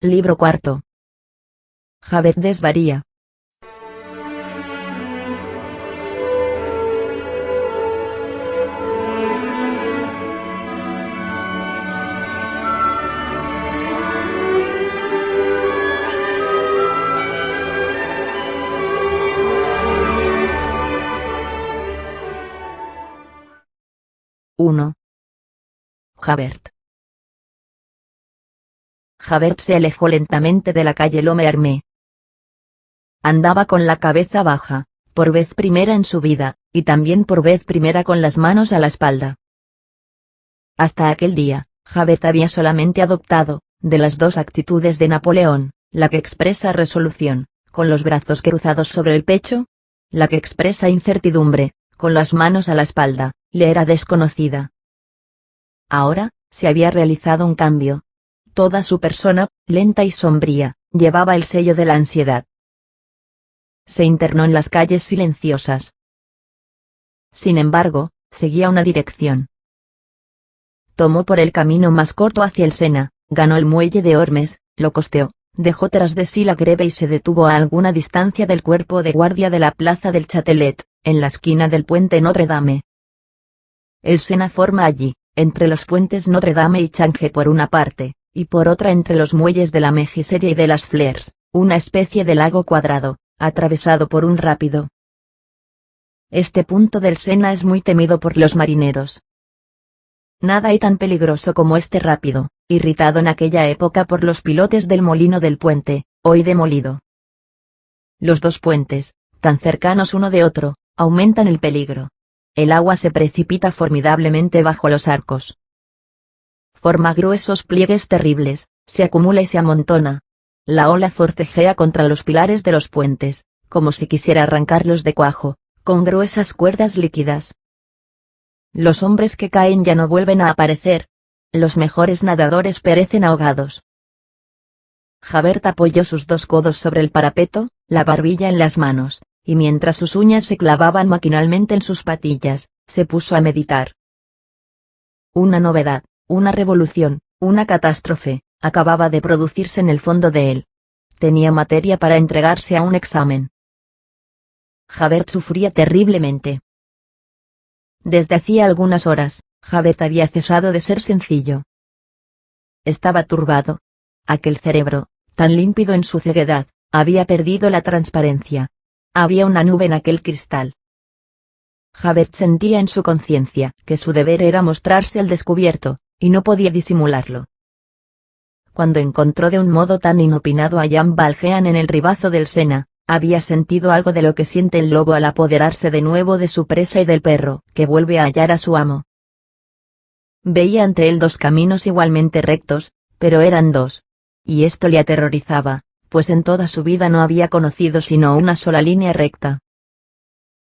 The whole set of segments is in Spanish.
Libro cuarto. Javert desvaría. Javert. Javert se alejó lentamente de la calle Lhomme-Armé. Andaba con la cabeza baja, por vez primera en su vida, y también por vez primera con las manos a la espalda. Hasta aquel día, Javert había solamente adoptado, de las dos actitudes de Napoleón, la que expresa resolución, con los brazos cruzados sobre el pecho; la que expresa incertidumbre, con las manos a la espalda, le era desconocida. Ahora, se había realizado un cambio. Toda su persona, lenta y sombría, llevaba el sello de la ansiedad. Se internó en las calles silenciosas. Sin embargo, seguía una dirección. Tomó por el camino más corto hacia el Sena, ganó el muelle de Ormes, lo costeó, dejó tras de sí la greve y se detuvo a alguna distancia del cuerpo de guardia de la plaza del Châtelet, en la esquina del puente Notre-Dame. El Sena forma allí, entre los puentes Notre-Dame y Change por una parte, y por otra entre los muelles de la Mégisserie y de las Fleurs, una especie de lago cuadrado, atravesado por un rápido. Este punto del Sena es muy temido por los marineros. Nada hay tan peligroso como este rápido, irritado en aquella época por los pilotes del molino del puente, hoy demolido. Los dos puentes, tan cercanos uno de otro, aumentan el peligro. El agua se precipita formidablemente bajo los arcos. Forma gruesos pliegues terribles, se acumula y se amontona. La ola forcejea contra los pilares de los puentes, como si quisiera arrancarlos de cuajo, con gruesas cuerdas líquidas. Los hombres que caen ya no vuelven a aparecer. Los mejores nadadores perecen ahogados. Javert apoyó sus dos codos sobre el parapeto, la barbilla en las manos, y mientras sus uñas se clavaban maquinalmente en sus patillas, se puso a meditar. Una novedad, una revolución, una catástrofe, acababa de producirse en el fondo de él. Tenía materia para entregarse a un examen. Javert sufría terriblemente. Desde hacía algunas horas, Javert había cesado de ser sencillo. Estaba turbado. Aquel cerebro, tan límpido en su ceguedad, había perdido la transparencia. Había una nube en aquel cristal. Javert sentía en su conciencia que su deber era mostrarse al descubierto, y no podía disimularlo. Cuando encontró de un modo tan inopinado a Jean Valjean en el ribazo del Sena, había sentido algo de lo que siente el lobo al apoderarse de nuevo de su presa y del perro que vuelve a hallar a su amo. Veía ante él dos caminos igualmente rectos, pero eran dos. Y esto le aterrorizaba, pues en toda su vida no había conocido sino una sola línea recta.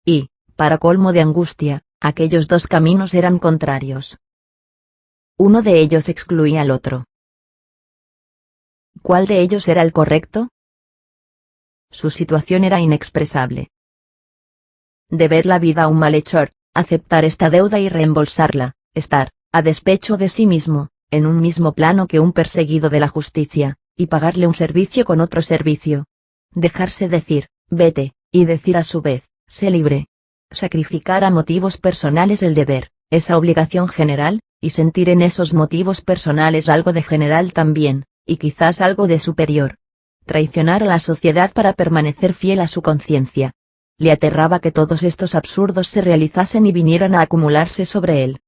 Y, para colmo de angustia, aquellos dos caminos eran contrarios. Uno de ellos excluía al otro. ¿Cuál de ellos era el correcto? Su situación era inexpresable. Deber la vida a un malhechor, aceptar esta deuda y reembolsarla, estar, a despecho de sí mismo, en un mismo plano que un perseguido de la justicia, y pagarle un servicio con otro servicio. Dejarse decir, vete, y decir a su vez, sé libre. Sacrificar a motivos personales el deber, esa obligación general, y sentir en esos motivos personales algo de general también, y quizás algo de superior. Traicionar a la sociedad para permanecer fiel a su conciencia. Le aterraba que todos estos absurdos se realizasen y vinieran a acumularse sobre él.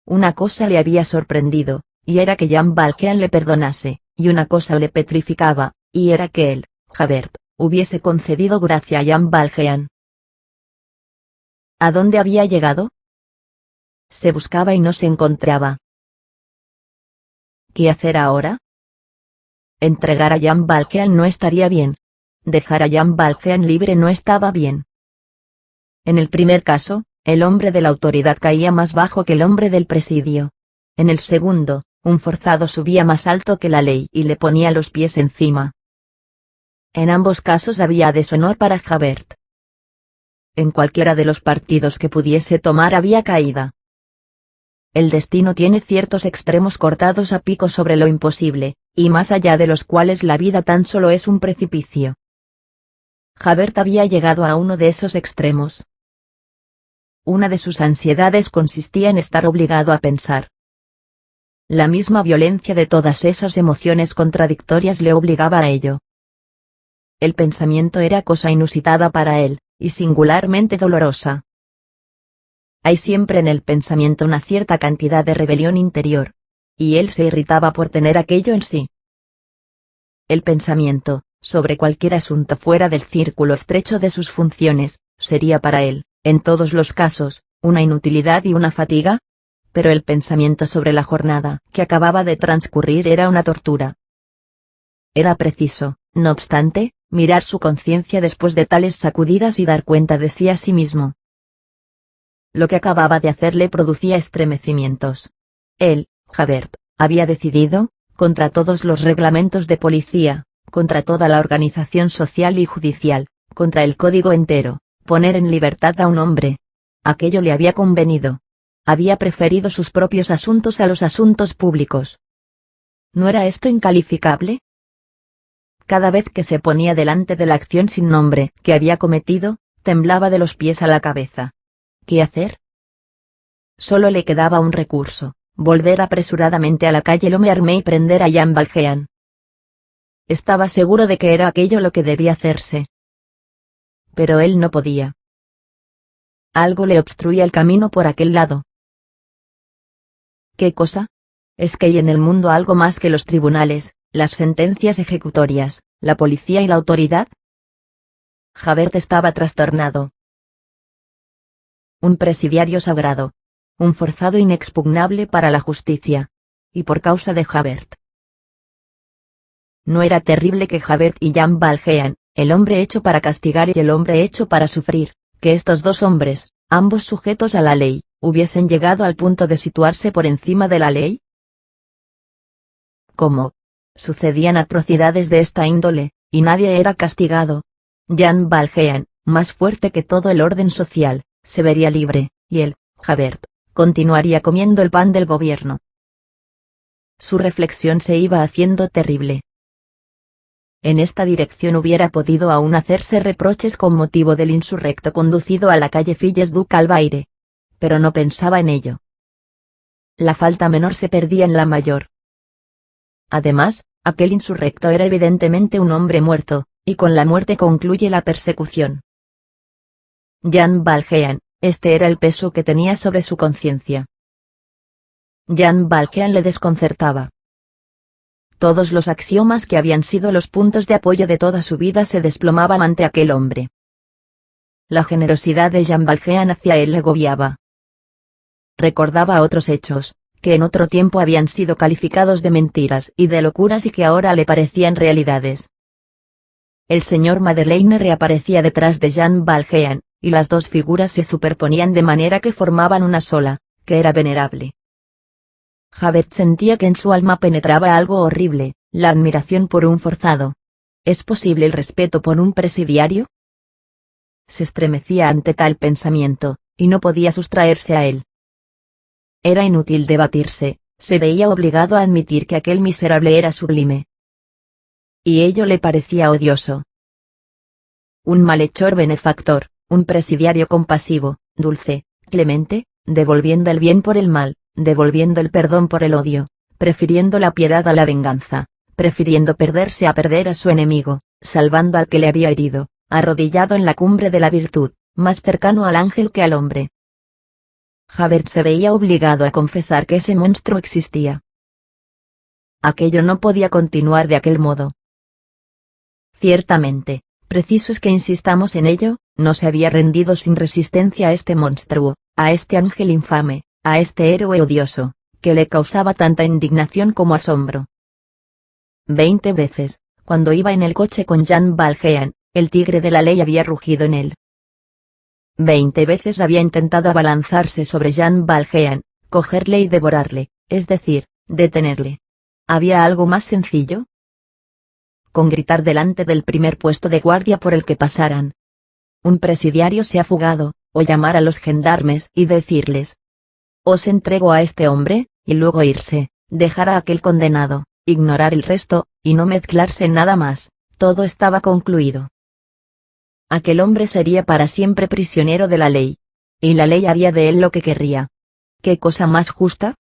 Una cosa le había sorprendido, y era que Jean Valjean le perdonase, y una cosa le petrificaba, y era que él, Javert, hubiese concedido gracia a Jean Valjean. ¿A dónde había llegado? Se buscaba y no se encontraba. ¿Qué hacer ahora? Entregar a Jean Valjean no estaría bien. Dejar a Jean Valjean libre no estaba bien. En el primer caso, el hombre de la autoridad caía más bajo que el hombre del presidio. En el segundo, un forzado subía más alto que la ley y le ponía los pies encima. En ambos casos había deshonor para Javert. En cualquiera de los partidos que pudiese tomar había caída. El destino tiene ciertos extremos cortados a pico sobre lo imposible, y más allá de los cuales la vida tan solo es un precipicio. Javert había llegado a uno de esos extremos. Una de sus ansiedades consistía en estar obligado a pensar. La misma violencia de todas esas emociones contradictorias le obligaba a ello. El pensamiento era cosa inusitada para él, y singularmente dolorosa. Hay siempre en el pensamiento una cierta cantidad de rebelión interior, y él se irritaba por tener aquello en sí. El pensamiento, sobre cualquier asunto fuera del círculo estrecho de sus funciones, sería para él, en todos los casos, una inutilidad y una fatiga, pero el pensamiento sobre la jornada que acababa de transcurrir era una tortura. Era preciso, no obstante, mirar su conciencia después de tales sacudidas y dar cuenta de sí a sí mismo. Lo que acababa de hacer le producía estremecimientos. Él, Javert, había decidido, contra todos los reglamentos de policía, contra toda la organización social y judicial, contra el código entero, poner en libertad a un hombre. Aquello le había convenido. Había preferido sus propios asuntos a los asuntos públicos. ¿No era esto incalificable? Cada vez que se ponía delante de la acción sin nombre que había cometido, temblaba de los pies a la cabeza. ¿Qué hacer? Solo le quedaba un recurso: volver apresuradamente a la calle Lhomme-Armé y prender a Jean Valjean. Estaba seguro de que era aquello lo que debía hacerse. Pero él no podía. Algo le obstruía el camino por aquel lado. ¿Qué cosa? ¿Es que hay en el mundo algo más que los tribunales, las sentencias ejecutorias, la policía y la autoridad? Javert estaba trastornado. Un presidiario sagrado. Un forzado inexpugnable para la justicia. Y por causa de Javert. ¿No era terrible que Javert y Jean Valjean, el hombre hecho para castigar y el hombre hecho para sufrir, que estos dos hombres, ambos sujetos a la ley, hubiesen llegado al punto de situarse por encima de la ley? ¿Cómo? Sucedían atrocidades de esta índole, y nadie era castigado. Jean Valjean, más fuerte que todo el orden social, se vería libre, y él, Javert, continuaría comiendo el pan del gobierno. Su reflexión se iba haciendo terrible. En esta dirección hubiera podido aún hacerse reproches con motivo del insurrecto conducido a la calle Filles du Calvaire. Pero no pensaba en ello. La falta menor se perdía en la mayor. Además, aquel insurrecto era evidentemente un hombre muerto, y con la muerte concluye la persecución. Jean Valjean, este era el peso que tenía sobre su conciencia. Jean Valjean le desconcertaba. Todos los axiomas que habían sido los puntos de apoyo de toda su vida se desplomaban ante aquel hombre. La generosidad de Jean Valjean hacia él le agobiaba. Recordaba otros hechos, que en otro tiempo habían sido calificados de mentiras y de locuras y que ahora le parecían realidades. El señor Madeleine reaparecía detrás de Jean Valjean, y las dos figuras se superponían de manera que formaban una sola, que era venerable. Javert sentía que en su alma penetraba algo horrible, la admiración por un forzado. ¿Es posible el respeto por un presidiario? Se estremecía ante tal pensamiento, y no podía sustraerse a él. Era inútil debatirse, se veía obligado a admitir que aquel miserable era sublime. Y ello le parecía odioso. Un malhechor benefactor, un presidiario compasivo, dulce, clemente, devolviendo el bien por el mal, devolviendo el perdón por el odio, prefiriendo la piedad a la venganza, prefiriendo perderse a perder a su enemigo, salvando al que le había herido, arrodillado en la cumbre de la virtud, más cercano al ángel que al hombre. Javert se veía obligado a confesar que ese monstruo existía. Aquello no podía continuar de aquel modo. Ciertamente, preciso es que insistamos en ello, no se había rendido sin resistencia a este monstruo, a este ángel infame, a este héroe odioso, que le causaba tanta indignación como asombro. 20 veces, cuando iba en el coche con Jean Valjean, el tigre de la ley había rugido en él. 20 veces había intentado abalanzarse sobre Jean Valjean, cogerle y devorarle, es decir, detenerle. ¿Había algo más sencillo? Con gritar delante del primer puesto de guardia por el que pasaran: un presidiario se ha fugado, o llamar a los gendarmes y decirles: os entrego a este hombre, y luego irse, dejar a aquel condenado, ignorar el resto, y no mezclarse en nada más, todo estaba concluido. Aquel hombre sería para siempre prisionero de la ley. Y la ley haría de él lo que querría. ¿Qué cosa más justa?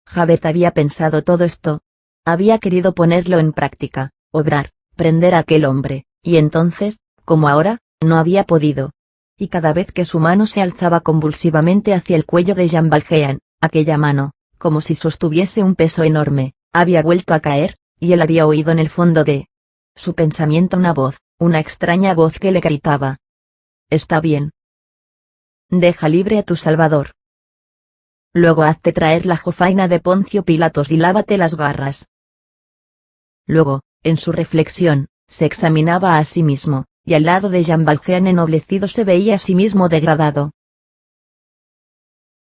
Javert había pensado todo esto. Había querido ponerlo en práctica, obrar, prender a aquel hombre, y entonces, como ahora, no había podido. Y cada vez que su mano se alzaba convulsivamente hacia el cuello de Jean Valjean, aquella mano, como si sostuviese un peso enorme, había vuelto a caer, y él había oído en el fondo de su pensamiento una voz, una extraña voz que le gritaba: «Está bien. Deja libre a tu Salvador. Luego hazte traer la jofaina de Poncio Pilatos y lávate las garras». Luego, en su reflexión, se examinaba a sí mismo, y al lado de Jean Valjean ennoblecido se veía a sí mismo degradado.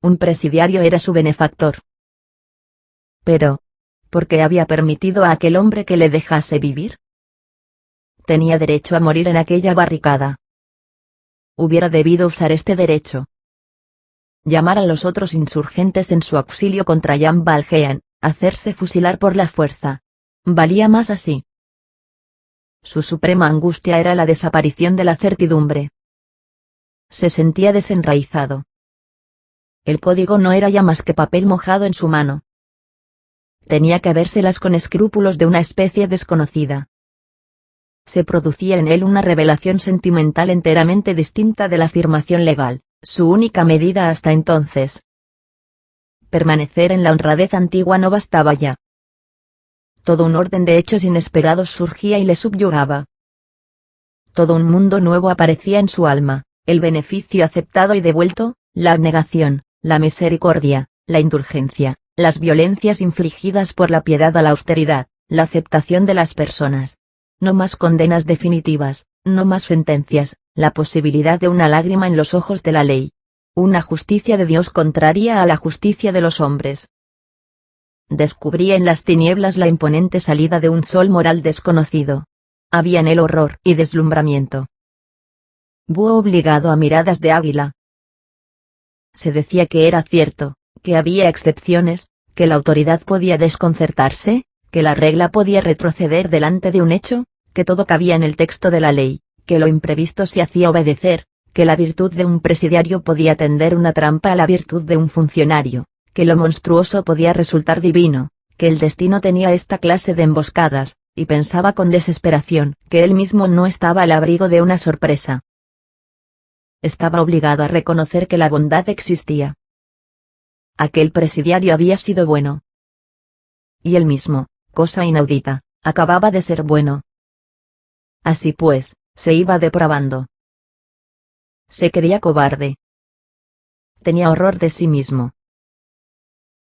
Un presidiario era su benefactor. Pero, ¿por qué había permitido a aquel hombre que le dejase vivir? Tenía derecho a morir en aquella barricada. Hubiera debido usar este derecho. Llamar a los otros insurgentes en su auxilio contra Jean Valjean, hacerse fusilar por la fuerza. Valía más así. Su suprema angustia era la desaparición de la certidumbre. Se sentía desenraizado. El código no era ya más que papel mojado en su mano. Tenía que habérselas con escrúpulos de una especie desconocida. Se producía en él una revelación sentimental enteramente distinta de la afirmación legal, su única medida hasta entonces. Permanecer en la honradez antigua no bastaba ya. Todo un orden de hechos inesperados surgía y le subyugaba. Todo un mundo nuevo aparecía en su alma, el beneficio aceptado y devuelto, la abnegación, la misericordia, la indulgencia, las violencias infligidas por la piedad a la austeridad, la aceptación de las personas. No más condenas definitivas, no más sentencias, la posibilidad de una lágrima en los ojos de la ley. Una justicia de Dios contraria a la justicia de los hombres. Descubría en las tinieblas la imponente salida de un sol moral desconocido. Había en él horror y deslumbramiento. Búho obligado a miradas de águila. Se decía que era cierto, que había excepciones, que la autoridad podía desconcertarse, que la regla podía retroceder delante de un hecho, que todo cabía en el texto de la ley, que lo imprevisto se hacía obedecer, que la virtud de un presidiario podía tender una trampa a la virtud de un funcionario, que lo monstruoso podía resultar divino, que el destino tenía esta clase de emboscadas, y pensaba con desesperación que él mismo no estaba al abrigo de una sorpresa. Estaba obligado a reconocer que la bondad existía. Aquel presidiario había sido bueno. Y él mismo, cosa inaudita, acababa de ser bueno. Así pues, se iba depravando. Se creía cobarde. Tenía horror de sí mismo.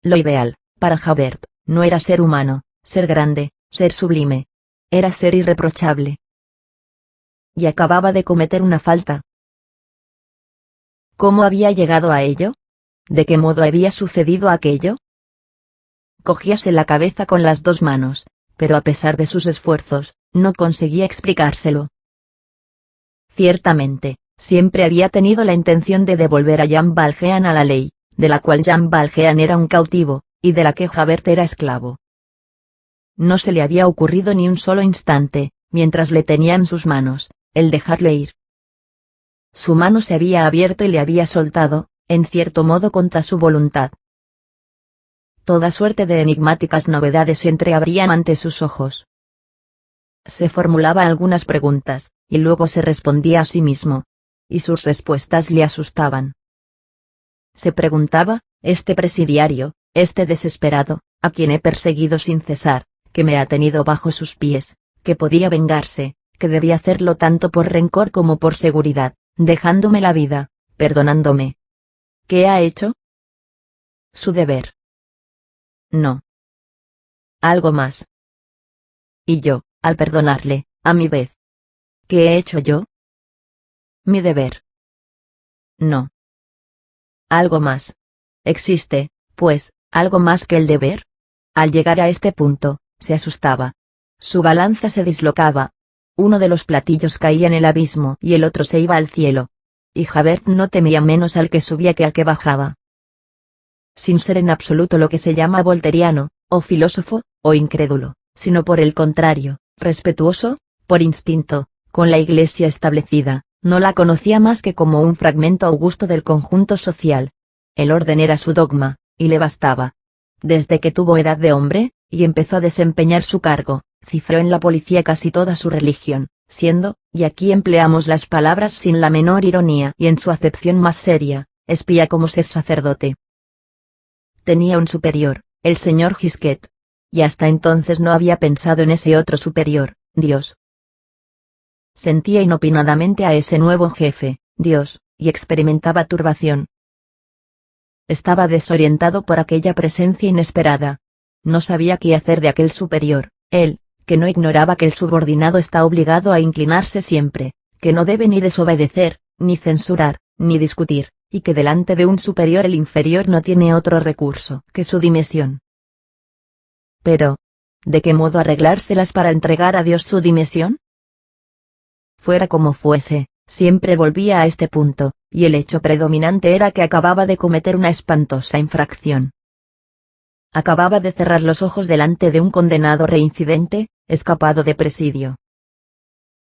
Lo ideal, para Javert, no era ser humano, ser grande, ser sublime. Era ser irreprochable. Y acababa de cometer una falta. ¿Cómo había llegado a ello? ¿De qué modo había sucedido aquello? Cogíase la cabeza con las dos manos, pero a pesar de sus esfuerzos, no conseguía explicárselo. Ciertamente, siempre había tenido la intención de devolver a Jean Valjean a la ley, de la cual Jean Valjean era un cautivo, y de la que Javert era esclavo. No se le había ocurrido ni un solo instante, mientras le tenía en sus manos, el dejarle ir. Su mano se había abierto y le había soltado, en cierto modo contra su voluntad. Toda suerte de enigmáticas novedades se entreabrían ante sus ojos. Se formulaba algunas preguntas, y luego se respondía a sí mismo. Y sus respuestas le asustaban. Se preguntaba, este presidiario, este desesperado, a quien he perseguido sin cesar, que me ha tenido bajo sus pies, que podía vengarse, que debía hacerlo tanto por rencor como por seguridad, dejándome la vida, perdonándome. ¿Qué ha hecho? Su deber. No. Algo más. Y yo, al perdonarle, a mi vez. ¿Qué he hecho yo? Mi deber. No. Algo más. ¿Existe, pues, algo más que el deber? Al llegar a este punto, se asustaba. Su balanza se dislocaba. Uno de los platillos caía en el abismo y el otro se iba al cielo. Y Javert no temía menos al que subía que al que bajaba. Sin ser en absoluto lo que se llama volteriano, o filósofo, o incrédulo, sino por el contrario, respetuoso, por instinto, con la Iglesia establecida. No la conocía más que como un fragmento augusto del conjunto social. El orden era su dogma, y le bastaba. Desde que tuvo edad de hombre, y empezó a desempeñar su cargo, cifró en la policía casi toda su religión, siendo, y aquí empleamos las palabras sin la menor ironía y en su acepción más seria, espía como es sacerdote. Tenía un superior, el señor Gisquet. Y hasta entonces no había pensado en ese otro superior, Dios. Sentía inopinadamente a ese nuevo jefe, Dios, y experimentaba turbación. Estaba desorientado por aquella presencia inesperada. No sabía qué hacer de aquel superior, él, que no ignoraba que el subordinado está obligado a inclinarse siempre, que no debe ni desobedecer, ni censurar, ni discutir, y que delante de un superior el inferior no tiene otro recurso que su dimisión. Pero, ¿de qué modo arreglárselas para entregar a Dios su dimisión? Fuera como fuese, siempre volvía a este punto, y el hecho predominante era que acababa de cometer una espantosa infracción. Acababa de cerrar los ojos delante de un condenado reincidente, escapado de presidio.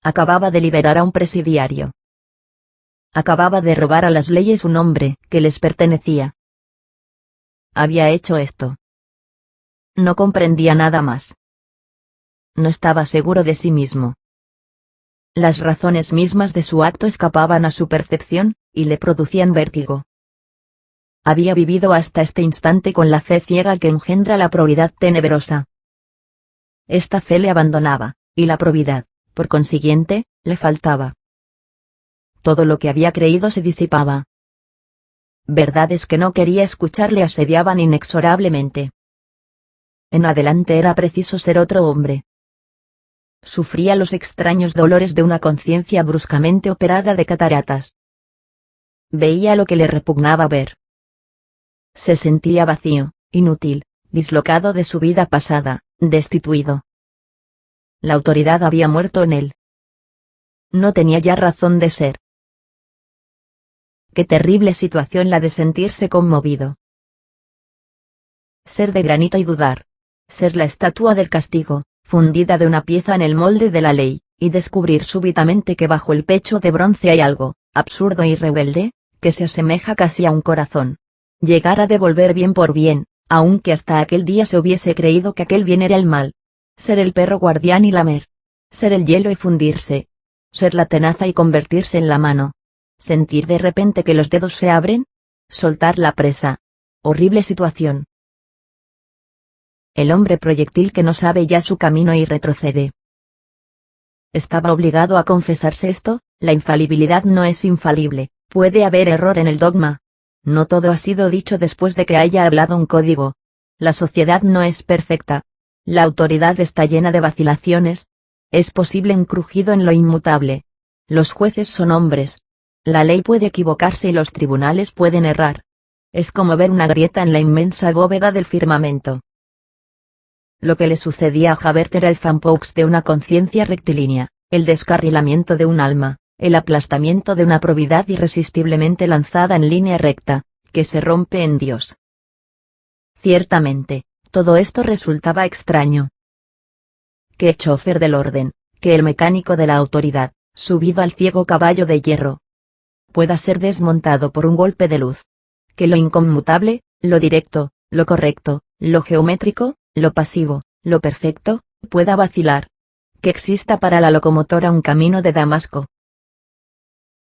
Acababa de liberar a un presidiario. Acababa de robar a las leyes un hombre que les pertenecía. Había hecho esto. No comprendía nada más. No estaba seguro de sí mismo. Las razones mismas de su acto escapaban a su percepción, y le producían vértigo. Había vivido hasta este instante con la fe ciega que engendra la probidad tenebrosa. Esta fe le abandonaba, y la probidad, por consiguiente, le faltaba. Todo lo que había creído se disipaba. Verdades que no quería escuchar le asediaban inexorablemente. En adelante era preciso ser otro hombre. Sufría los extraños dolores de una conciencia bruscamente operada de cataratas. Veía lo que le repugnaba ver. Se sentía vacío, inútil, dislocado de su vida pasada, destituido. La autoridad había muerto en él. No tenía ya razón de ser. Qué terrible situación la de sentirse conmovido. Ser de granito y dudar. Ser la estatua del castigo, fundida de una pieza en el molde de la ley, y descubrir súbitamente que bajo el pecho de bronce hay algo, absurdo y rebelde, que se asemeja casi a un corazón. Llegar a devolver bien por bien, aunque hasta aquel día se hubiese creído que aquel bien era el mal. Ser el perro guardián y lamer. Ser el hielo y fundirse. Ser la tenaza y convertirse en la mano. Sentir de repente que los dedos se abren. Soltar la presa. Horrible situación. El hombre proyectil que no sabe ya su camino y retrocede. Estaba obligado a confesarse esto, la infalibilidad no es infalible, puede haber error en el dogma. No todo ha sido dicho después de que haya hablado un código. La sociedad no es perfecta. La autoridad está llena de vacilaciones. Es posible un crujido en lo inmutable. Los jueces son hombres. La ley puede equivocarse y los tribunales pueden errar. Es como ver una grieta en la inmensa bóveda del firmamento. Lo que le sucedía a Javert era el fanpaux de una conciencia rectilínea, el descarrilamiento de un alma, el aplastamiento de una probidad irresistiblemente lanzada en línea recta, que se rompe en Dios. Ciertamente, todo esto resultaba extraño. Que el chofer del orden, que el mecánico de la autoridad, subido al ciego caballo de hierro, pueda ser desmontado por un golpe de luz. Que lo inconmutable, lo directo, lo correcto, lo geométrico, lo pasivo, lo perfecto, pueda vacilar. Que exista para la locomotora un camino de Damasco.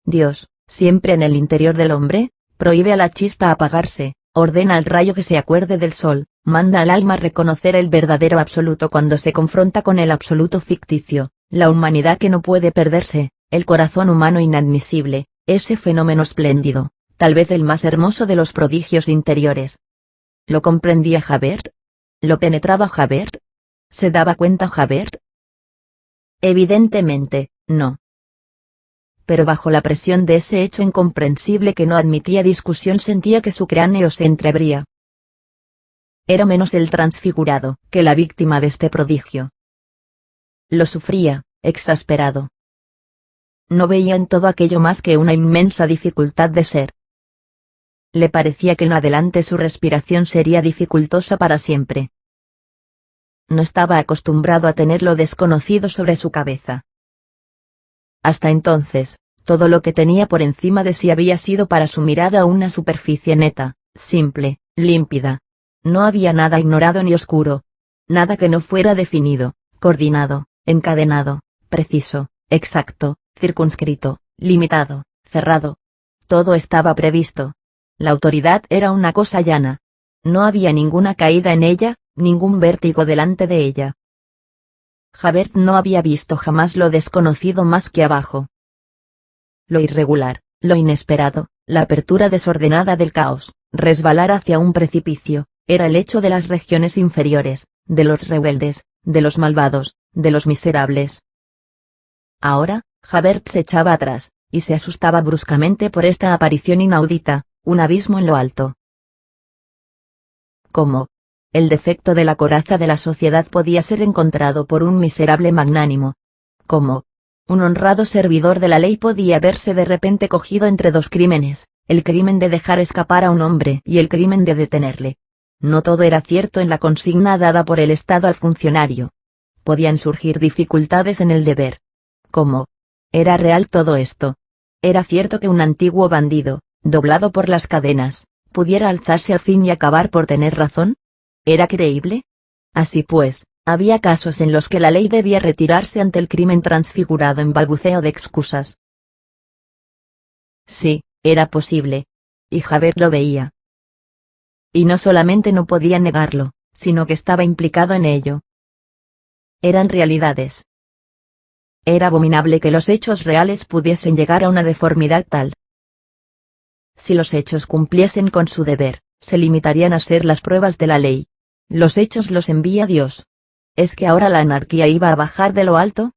Dios, siempre en el interior del hombre, prohíbe a la chispa apagarse, ordena al rayo que se acuerde del sol, manda al alma reconocer el verdadero absoluto cuando se confronta con el absoluto ficticio, la humanidad que no puede perderse, el corazón humano inadmisible, ese fenómeno espléndido, tal vez el más hermoso de los prodigios interiores. ¿Lo comprendía Javert? ¿Lo penetraba Javert? ¿Se daba cuenta Javert? Evidentemente, no. Pero bajo la presión de ese hecho incomprensible que no admitía discusión sentía que su cráneo se entreabría. Era menos el transfigurado que la víctima de este prodigio. Lo sufría, exasperado. No veía en todo aquello más que una inmensa dificultad de ser. Le parecía que en adelante su respiración sería dificultosa para siempre. No estaba acostumbrado a tener lo desconocido sobre su cabeza. Hasta entonces, todo lo que tenía por encima de sí había sido para su mirada una superficie neta, simple, límpida. No había nada ignorado ni oscuro. Nada que no fuera definido, coordinado, encadenado, preciso, exacto, circunscrito, limitado, cerrado. Todo estaba previsto. La autoridad era una cosa llana. No había ninguna caída en ella, ningún vértigo delante de ella. Javert no había visto jamás lo desconocido más que abajo. Lo irregular, lo inesperado, la apertura desordenada del caos, resbalar hacia un precipicio, era el hecho de las regiones inferiores, de los rebeldes, de los malvados, de los miserables. Ahora, Javert se echaba atrás, y se asustaba bruscamente por esta aparición inaudita, un abismo en lo alto. ¿Cómo? El defecto de la coraza de la sociedad podía ser encontrado por un miserable magnánimo. ¿Cómo? Un honrado servidor de la ley podía verse de repente cogido entre dos crímenes, el crimen de dejar escapar a un hombre y el crimen de detenerle. No todo era cierto en la consigna dada por el Estado al funcionario. Podían surgir dificultades en el deber. ¿Cómo? ¿Era real todo esto? ¿Era cierto que un antiguo bandido, doblado por las cadenas, pudiera alzarse al fin y acabar por tener razón? ¿Era creíble? Así pues, había casos en los que la ley debía retirarse ante el crimen transfigurado en balbuceo de excusas. Sí, era posible. Y Javert lo veía. Y no solamente no podía negarlo, sino que estaba implicado en ello. Eran realidades. Era abominable que los hechos reales pudiesen llegar a una deformidad tal. Si los hechos cumpliesen con su deber, se limitarían a ser las pruebas de la ley. Los hechos los envía Dios. ¿Es que ahora la anarquía iba a bajar de lo alto?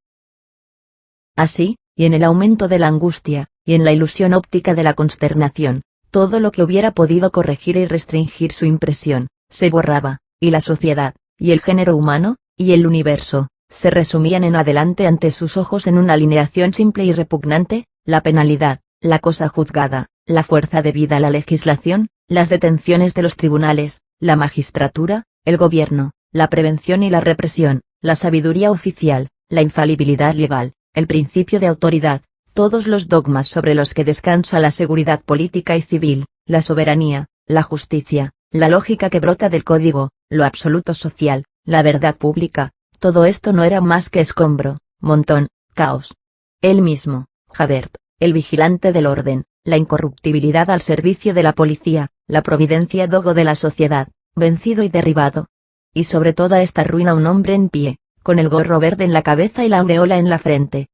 Así, y en el aumento de la angustia, y en la ilusión óptica de la consternación, todo lo que hubiera podido corregir y restringir su impresión, se borraba, y la sociedad, y el género humano, y el universo, se resumían en adelante ante sus ojos en una alineación simple y repugnante: la penalidad, la cosa juzgada, la fuerza debida a la legislación, las detenciones de los tribunales, la magistratura, el gobierno, la prevención y la represión, la sabiduría oficial, la infalibilidad legal, el principio de autoridad, todos los dogmas sobre los que descansa la seguridad política y civil, la soberanía, la justicia, la lógica que brota del código, lo absoluto social, la verdad pública. Todo esto no era más que escombro, montón, caos. Él mismo, Javert, el vigilante del orden, la incorruptibilidad al servicio de la policía, la providencia dogo de la sociedad, vencido y derribado. Y sobre toda esta ruina un hombre en pie, con el gorro verde en la cabeza y la aureola en la frente.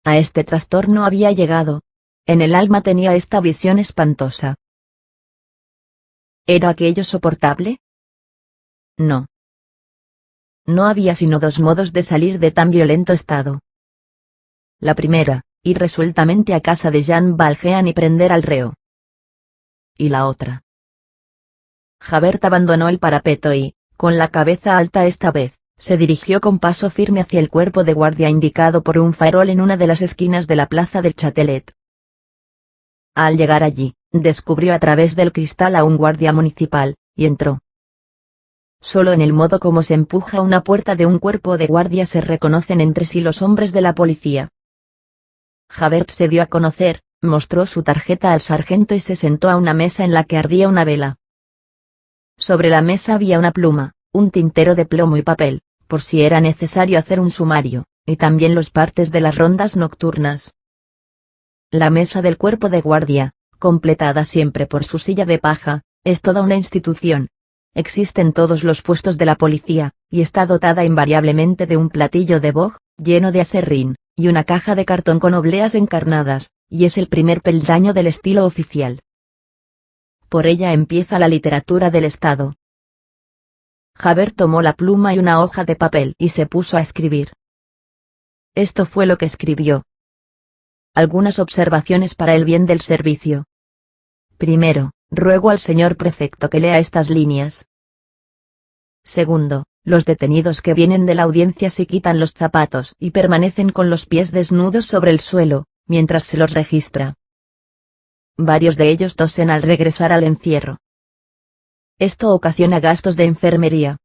A este trastorno había llegado. En el alma tenía esta visión espantosa. ¿Era aquello soportable? No. No había sino dos modos de salir de tan violento estado. La primera, ir resueltamente a casa de Jean Valjean y prender al reo. Y la otra. Javert abandonó el parapeto y, con la cabeza alta esta vez, se dirigió con paso firme hacia el cuerpo de guardia indicado por un farol en una de las esquinas de la plaza del Châtelet. Al llegar allí, descubrió a través del cristal a un guardia municipal, y entró. Solo en el modo como se empuja una puerta de un cuerpo de guardia se reconocen entre sí los hombres de la policía. Javert se dio a conocer, mostró su tarjeta al sargento y se sentó a una mesa en la que ardía una vela. Sobre la mesa había una pluma, un tintero de plomo y papel, por si era necesario hacer un sumario, y también los partes de las rondas nocturnas. La mesa del cuerpo de guardia, completada siempre por su silla de paja, es toda una institución. Existe en todos los puestos de la policía, y está dotada invariablemente de un platillo de boj, lleno de aserrín, y una caja de cartón con obleas encarnadas, y es el primer peldaño del estilo oficial. Por ella empieza la literatura del Estado. Javert tomó la pluma y una hoja de papel y se puso a escribir. Esto fue lo que escribió. Algunas observaciones para el bien del servicio. Primero, ruego al señor prefecto que lea estas líneas. Segundo, los detenidos que vienen de la audiencia se quitan los zapatos y permanecen con los pies desnudos sobre el suelo, mientras se los registra. Varios de ellos tosen al regresar al encierro. Esto ocasiona gastos de enfermería.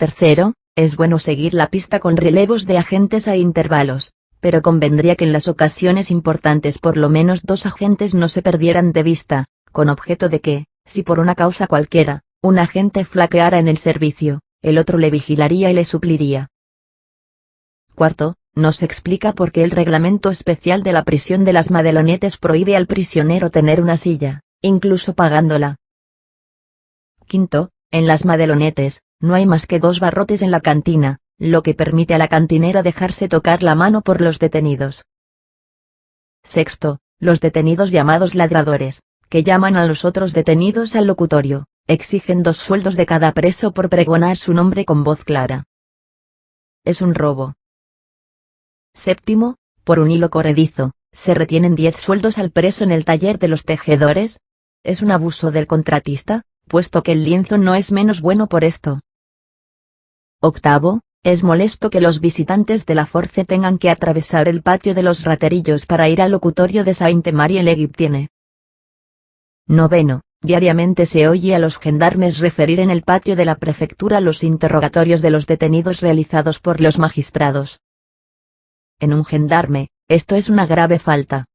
Tercero, es bueno seguir la pista con relevos de agentes a intervalos, pero convendría que en las ocasiones importantes por lo menos 2 agentes no se perdieran de vista, con objeto de que, si por una causa cualquiera, un agente flaqueara en el servicio, el otro le vigilaría y le supliría. Cuarto, no se explica por qué el reglamento especial de la prisión de las Madelonettes prohíbe al prisionero tener una silla, incluso pagándola. Quinto, en las Madelonettes, no hay más que 2 barrotes en la cantina, lo que permite a la cantinera dejarse tocar la mano por los detenidos. Sexto, los detenidos llamados ladradores, que llaman a los otros detenidos al locutorio, exigen 2 sueldos de cada preso por pregonar su nombre con voz clara. Es un robo. Séptimo, por un hilo corredizo, se retienen 10 sueldos al preso en el taller de los tejedores. Es un abuso del contratista, puesto que el lienzo no es menos bueno por esto. Octavo, es molesto que los visitantes de la Force tengan que atravesar el patio de los raterillos para ir al locutorio de Sainte-Marie-l'Égyptienne. Noveno, diariamente se oye a los gendarmes referir en el patio de la prefectura los interrogatorios de los detenidos realizados por los magistrados. En un gendarme, esto es una grave falta.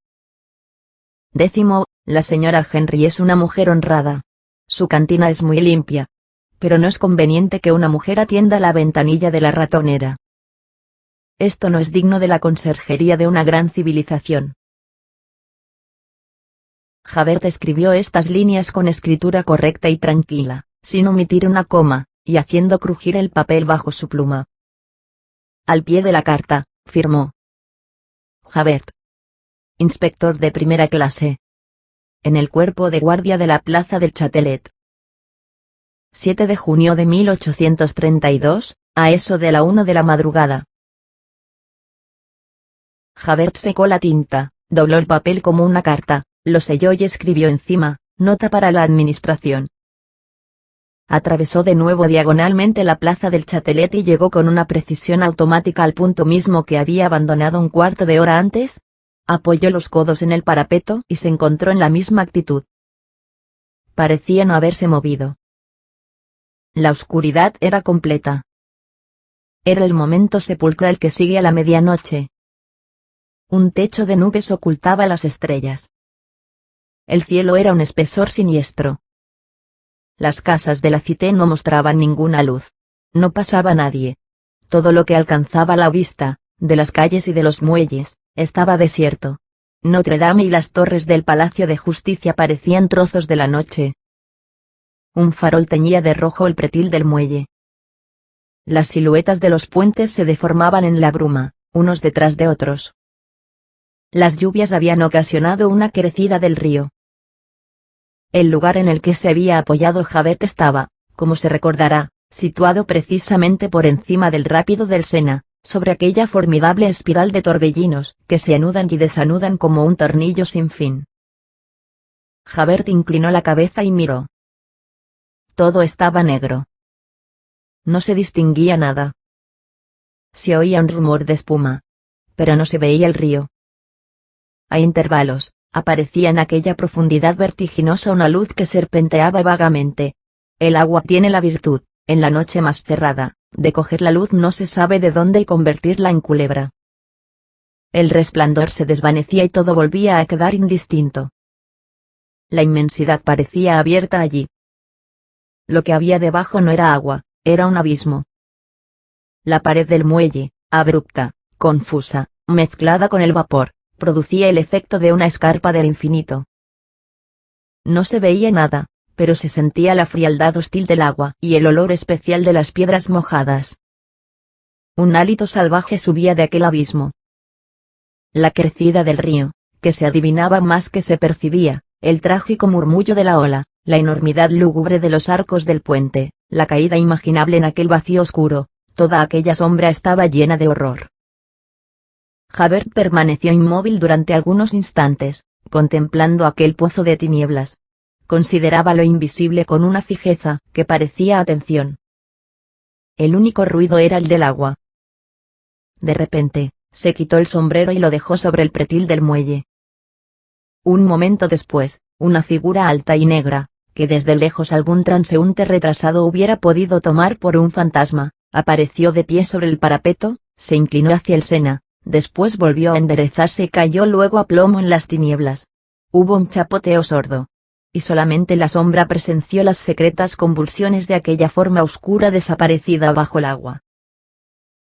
Décimo, la señora Henry es una mujer honrada. Su cantina es muy limpia. Pero no es conveniente que una mujer atienda la ventanilla de la ratonera. Esto no es digno de la conserjería de una gran civilización. Javert escribió estas líneas con escritura correcta y tranquila, sin omitir una coma, y haciendo crujir el papel bajo su pluma. Al pie de la carta, firmó: Javert, inspector de primera clase, en el cuerpo de guardia de la plaza del Châtelet. 7 de junio de 1832, a eso de la 1 de la madrugada. Javert secó la tinta, dobló el papel como una carta, lo selló y escribió encima: nota para la administración. Atravesó de nuevo diagonalmente la plaza del Châtelet y llegó con una precisión automática al punto mismo que había abandonado un cuarto de hora antes. Apoyó los codos en el parapeto y se encontró en la misma actitud. Parecía no haberse movido. La oscuridad era completa. Era el momento sepulcral que sigue a la medianoche. Un techo de nubes ocultaba las estrellas. El cielo era un espesor siniestro. Las casas de la Cité no mostraban ninguna luz. No pasaba nadie. Todo lo que alcanzaba la vista, de las calles y de los muelles, estaba desierto. Notre Dame y las torres del Palacio de Justicia parecían trozos de la noche. Un farol teñía de rojo el pretil del muelle. Las siluetas de los puentes se deformaban en la bruma, unos detrás de otros. Las lluvias habían ocasionado una crecida del río. El lugar en el que se había apoyado Javert estaba, como se recordará, situado precisamente por encima del rápido del Sena, sobre aquella formidable espiral de torbellinos que se anudan y desanudan como un tornillo sin fin. Javert inclinó la cabeza y miró. Todo estaba negro. No se distinguía nada. Se oía un rumor de espuma. Pero no se veía el río. A intervalos, aparecía en aquella profundidad vertiginosa una luz que serpenteaba vagamente. El agua tiene la virtud, en la noche más cerrada, de coger la luz no se sabe de dónde y convertirla en culebra. El resplandor se desvanecía y todo volvía a quedar indistinto. La inmensidad parecía abierta allí. Lo que había debajo no era agua, era un abismo. La pared del muelle, abrupta, confusa, mezclada con el vapor, producía el efecto de una escarpa del infinito. No se veía nada, pero se sentía la frialdad hostil del agua y el olor especial de las piedras mojadas. Un hálito salvaje subía de aquel abismo. La crecida del río, que se adivinaba más que se percibía, el trágico murmullo de la ola, la enormidad lúgubre de los arcos del puente, la caída imaginable en aquel vacío oscuro, toda aquella sombra estaba llena de horror. Javert permaneció inmóvil durante algunos instantes, contemplando aquel pozo de tinieblas. Consideraba lo invisible con una fijeza que parecía atención. El único ruido era el del agua. De repente, se quitó el sombrero y lo dejó sobre el pretil del muelle. Un momento después, una figura alta y negra, que desde lejos algún transeúnte retrasado hubiera podido tomar por un fantasma, Apareció de pie sobre el parapeto, se inclinó hacia el Sena, después volvió a enderezarse y cayó luego a plomo en las tinieblas. Hubo un chapoteo sordo. Y solamente la sombra presenció las secretas convulsiones de aquella forma oscura desaparecida bajo el agua.